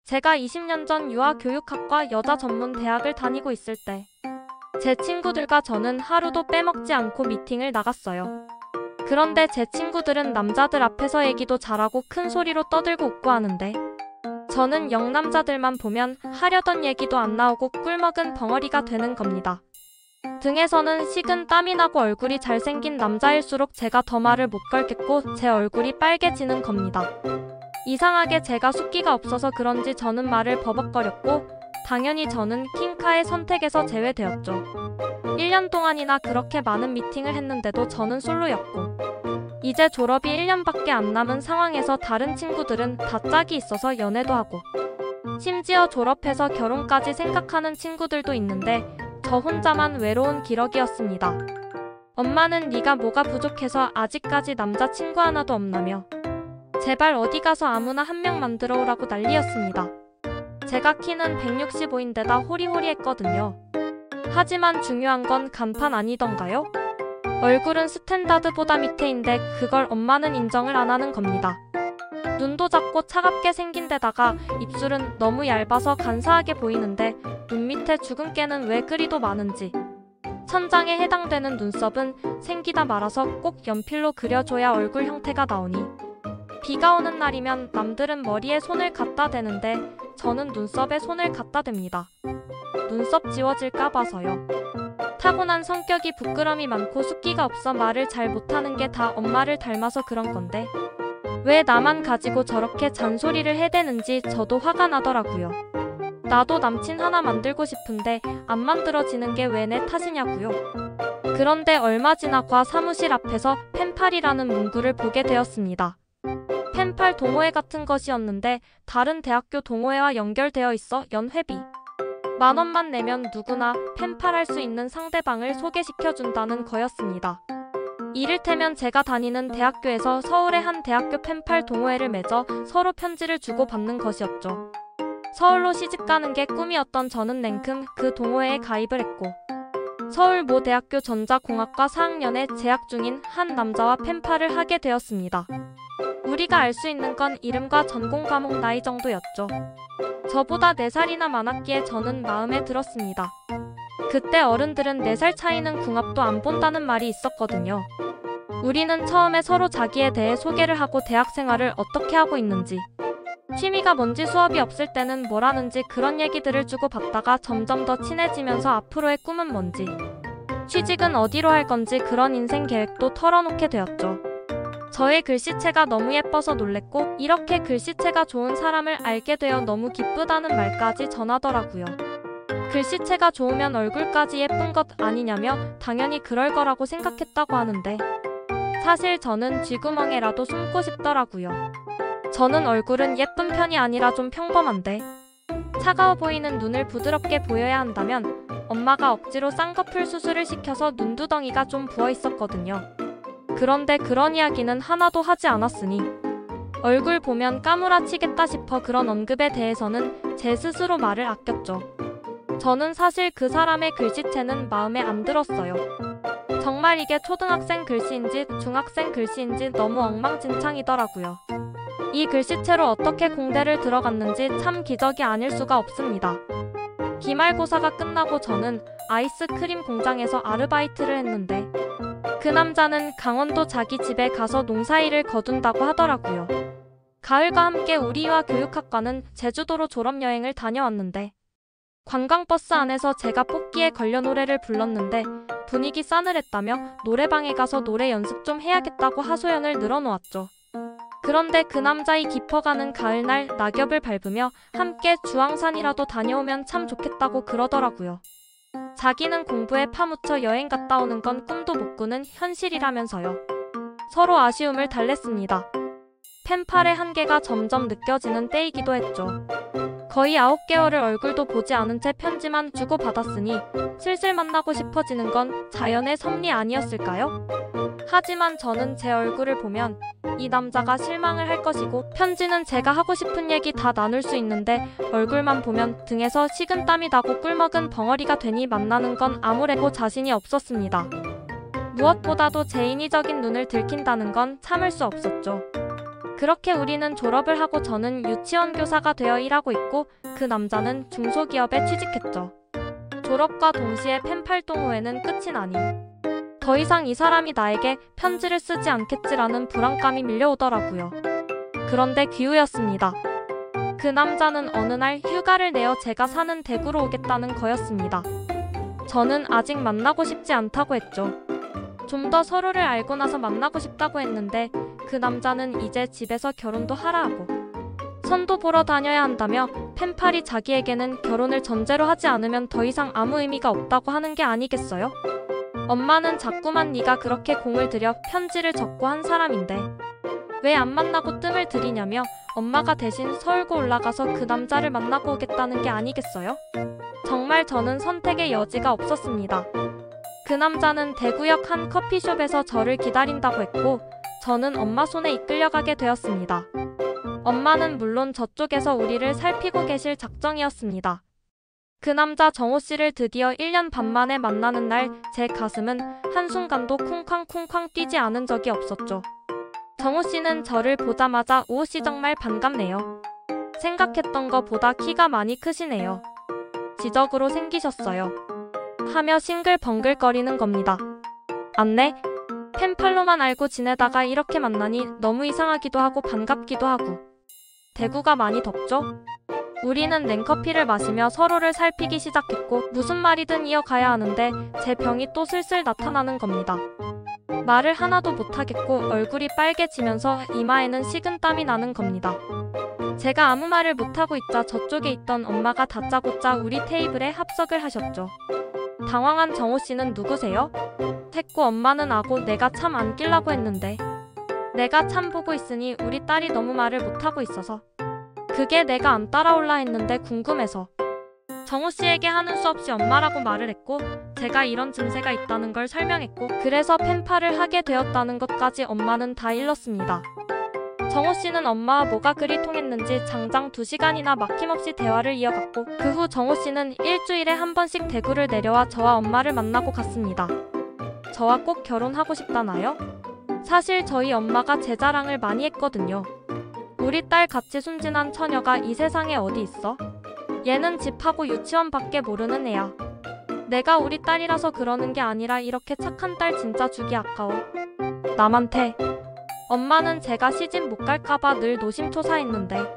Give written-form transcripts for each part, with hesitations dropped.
제가 20년 전 유아교육학과 여자 전문 대학을 다니고 있을 때 제 친구들과 저는 하루도 빼먹지 않고 미팅을 나갔어요. 그런데 제 친구들은 남자들 앞에서 얘기도 잘하고 큰 소리로 떠들고 웃고 하는데 저는 영남자들만 보면 하려던 얘기도 안 나오고 꿀먹은 벙어리가 되는 겁니다. 등에서는 식은 땀이 나고 얼굴이 잘생긴 남자일수록 제가 더 말을 못 걸겠고 제 얼굴이 빨개지는 겁니다. 이상하게 제가 숫기가 없어서 그런지 저는 말을 버벅거렸고 당연히 저는 킹카의 선택에서 제외되었죠. 1년 동안이나 그렇게 많은 미팅을 했는데도 저는 솔로였고 이제 졸업이 1년밖에 안 남은 상황에서 다른 친구들은 다 짝이 있어서 연애도 하고 심지어 졸업해서 결혼까지 생각하는 친구들도 있는데 저 혼자만 외로운 기러기였습니다. 엄마는 네가 뭐가 부족해서 아직까지 남자친구 하나도 없나며 제발 어디 가서 아무나 한 명 만들어 오라고 난리였습니다. 제가 키는 165인데다 호리호리했거든요. 하지만 중요한 건 간판 아니던가요? 얼굴은 스탠다드보다 밑에인데 그걸 엄마는 인정을 안 하는 겁니다. 눈도 작고 차갑게 생긴 데다가 입술은 너무 얇아서 간사하게 보이는데 눈 밑에 주근깨는 왜 그리도 많은지 천장에 해당되는 눈썹은 생기다 말아서 꼭 연필로 그려줘야 얼굴 형태가 나오니 비가 오는 날이면 남들은 머리에 손을 갖다 대는데 저는 눈썹에 손을 갖다 댑니다. 눈썹 지워질까 봐서요. 타고난 성격이 부끄럼이 많고 숫기가 없어 말을 잘 못하는 게 다 엄마를 닮아서 그런 건데 왜 나만 가지고 저렇게 잔소리를 해대는지 저도 화가 나더라고요. 나도 남친 하나 만들고 싶은데 안 만들어지는 게 왜 내 탓이냐고요. 그런데 얼마 지나과 사무실 앞에서 펜팔이라는 문구를 보게 되었습니다. 펜팔 동호회 같은 것이었는데 다른 대학교 동호회와 연결되어 있어 연회비 10,000원만 내면 누구나 펜팔할 수 있는 상대방을 소개시켜준다는 거였습니다. 이를테면 제가 다니는 대학교에서 서울의 한 대학교 펜팔 동호회를 맺어 서로 편지를 주고받는 것이었죠. 서울로 시집가는 게 꿈이었던 저는 냉큼 그 동호회에 가입을 했고 서울 모 대학교 전자공학과 4학년에 재학 중인 한 남자와 펜팔을 하게 되었습니다. 우리가 알 수 있는 건 이름과 전공 과목 나이 정도였죠. 저보다 4살이나 많았기에 저는 마음에 들었습니다. 그때 어른들은 4살 차이는 궁합도 안 본다는 말이 있었거든요. 우리는 처음에 서로 자기에 대해 소개를 하고 대학 생활을 어떻게 하고 있는지 취미가 뭔지 수업이 없을 때는 뭘 하는지 그런 얘기들을 주고받다가 점점 더 친해지면서 앞으로의 꿈은 뭔지 취직은 어디로 할 건지 그런 인생 계획도 털어놓게 되었죠. 저의 글씨체가 너무 예뻐서 놀랬고 이렇게 글씨체가 좋은 사람을 알게 되어 너무 기쁘다는 말까지 전하더라고요. 글씨체가 좋으면 얼굴까지 예쁜 것 아니냐며 당연히 그럴 거라고 생각했다고 하는데 사실 저는 쥐구멍에라도 숨고 싶더라고요. 저는 얼굴은 예쁜 편이 아니라 좀 평범한데 차가워 보이는 눈을 부드럽게 보여야 한다면 엄마가 억지로 쌍꺼풀 수술을 시켜서 눈두덩이가 좀 부어 있었거든요. 그런데 그런 이야기는 하나도 하지 않았으니 얼굴 보면 까무라치겠다 싶어 그런 언급에 대해서는 제 스스로 말을 아꼈죠. 저는 사실 그 사람의 글씨체는 마음에 안 들었어요. 정말 이게 초등학생 글씨인지 중학생 글씨인지 너무 엉망진창이더라고요. 이 글씨체로 어떻게 공대를 들어갔는지 참 기적이 아닐 수가 없습니다. 기말고사가 끝나고 저는 아이스크림 공장에서 아르바이트를 했는데 그 남자는 강원도 자기 집에 가서 농사일을 거둔다고 하더라고요. 가을과 함께 우리와 교육학과는 제주도로 졸업여행을 다녀왔는데 관광버스 안에서 제가 뽑기에 걸려 노래를 불렀는데 분위기 싸늘했다며 노래방에 가서 노래 연습 좀 해야겠다고 하소연을 늘어놓았죠. 그런데 그 남자이 깊어가는 가을날 낙엽을 밟으며 함께 주황산이라도 다녀오면 참 좋겠다고 그러더라고요. 자기는 공부에 파묻혀 여행 갔다 오는 건 꿈도 못 꾸는 현실이라면서요. 서로 아쉬움을 달랬습니다. 펜팔의 한계가 점점 느껴지는 때이기도 했죠. 거의 9개월을 얼굴도 보지 않은 채 편지만 주고받았으니 슬슬 만나고 싶어지는 건 자연의 섭리 아니었을까요? 하지만 저는 제 얼굴을 보면 이 남자가 실망을 할 것이고 편지는 제가 하고 싶은 얘기 다 나눌 수 있는데 얼굴만 보면 등에서 식은 땀이 나고 꿀먹은 벙어리가 되니 만나는 건 아무래도 자신이 없었습니다. 무엇보다도 제 인위적인 눈을 들킨다는 건 참을 수 없었죠. 그렇게 우리는 졸업을 하고 저는 유치원 교사가 되어 일하고 있고 그 남자는 중소기업에 취직했죠. 졸업과 동시에 펜팔 동호회는 끝이 나니 더 이상 이 사람이 나에게 편지를 쓰지 않겠지라는 불안감이 밀려오더라고요. 그런데 기우였습니다. 그 남자는 어느 날 휴가를 내어 제가 사는 대구로 오겠다는 거였습니다. 저는 아직 만나고 싶지 않다고 했죠. 좀 더 서로를 알고 나서 만나고 싶다고 했는데 그 남자는 이제 집에서 결혼도 하라 하고 선도 보러 다녀야 한다며 펜팔이 자기에게는 결혼을 전제로 하지 않으면 더 이상 아무 의미가 없다고 하는 게 아니겠어요? 엄마는 자꾸만 네가 그렇게 공을 들여 편지를 적고 한 사람인데 왜 안 만나고 뜸을 들이냐며 엄마가 대신 서울고 올라가서 그 남자를 만나고 오겠다는 게 아니겠어요? 정말 저는 선택의 여지가 없었습니다. 그 남자는 대구역 한 커피숍에서 저를 기다린다고 했고 저는 엄마 손에 이끌려가게 되었습니다. 엄마는 물론 저쪽에서 우리를 살피고 계실 작정이었습니다. 그 남자 정호 씨를 드디어 1년 반 만에 만나는 날 제 가슴은 한순간도 쿵쾅쿵쾅 뛰지 않은 적이 없었죠. 정호 씨는 저를 보자마자 오호 씨 정말 반갑네요. 생각했던 것보다 키가 많이 크시네요. 지적으로 생기셨어요. 하며 싱글벙글거리는 겁니다. 안내? 펜팔로만 알고 지내다가 이렇게 만나니 너무 이상하기도 하고 반갑기도 하고. 대구가 많이 덥죠? 우리는 냉커피를 마시며 서로를 살피기 시작했고 무슨 말이든 이어가야 하는데 제 병이 또 슬슬 나타나는 겁니다. 말을 하나도 못하겠고 얼굴이 빨개지면서 이마에는 식은땀이 나는 겁니다. 제가 아무 말을 못하고 있자 저쪽에 있던 엄마가 다짜고짜 우리 테이블에 합석을 하셨죠. 당황한 정호 씨는 누구세요? 했고 엄마는 아고 내가 참 안 낄라고 했는데 내가 참 보고 있으니 우리 딸이 너무 말을 못하고 있어서 그게 내가 안 따라올라 했는데 궁금해서 정호 씨에게 하는 수 없이 엄마라고 말을 했고 제가 이런 증세가 있다는 걸 설명했고 그래서 펜팔을 하게 되었다는 것까지 엄마는 다 일렀습니다. 정호 씨는 엄마와 뭐가 그리 통했는지 장장 2시간이나 막힘없이 대화를 이어갔고 그 후 정호 씨는 일주일에 한 번씩 대구를 내려와 저와 엄마를 만나고 갔습니다. 저와 꼭 결혼하고 싶다나요? 사실 저희 엄마가 제 자랑을 많이 했거든요. 우리 딸 같이 순진한 처녀가 이 세상에 어디 있어? 얘는 집하고 유치원밖에 모르는 애야. 내가 우리 딸이라서 그러는 게 아니라 이렇게 착한 딸 진짜 주기 아까워. 남한테. 엄마는 제가 시집 못 갈까봐 늘 노심초사했는데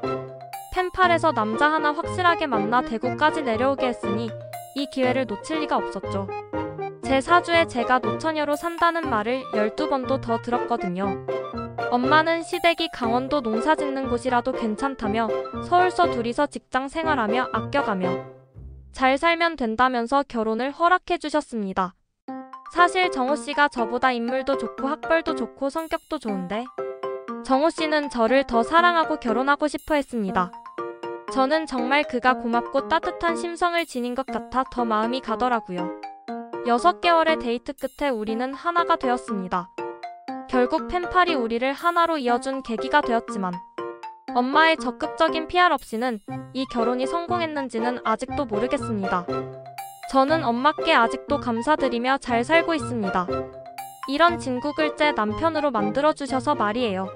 펜팔에서 남자 하나 확실하게 만나 대구까지 내려오게 했으니 이 기회를 놓칠 리가 없었죠. 제 사주에 제가 노처녀로 산다는 말을 12번도 더 들었거든요. 엄마는 시댁이 강원도 농사 짓는 곳이라도 괜찮다며 서울서 둘이서 직장 생활하며 아껴가며 잘 살면 된다면서 결혼을 허락해 주셨습니다. 사실 정호 씨가 저보다 인물도 좋고 학벌도 좋고 성격도 좋은데 정호 씨는 저를 더 사랑하고 결혼하고 싶어 했습니다. 저는 정말 그가 고맙고 따뜻한 심성을 지닌 것 같아 더 마음이 가더라고요. 6개월의 데이트 끝에 우리는 하나가 되었습니다. 결국 펜팔이 우리를 하나로 이어준 계기가 되었지만 엄마의 적극적인 PR 없이는 이 결혼이 성공했는지는 아직도 모르겠습니다. 저는 엄마께 아직도 감사드리며 잘 살고 있습니다. 이런 진국을 제 남편으로 만들어주셔서 말이에요.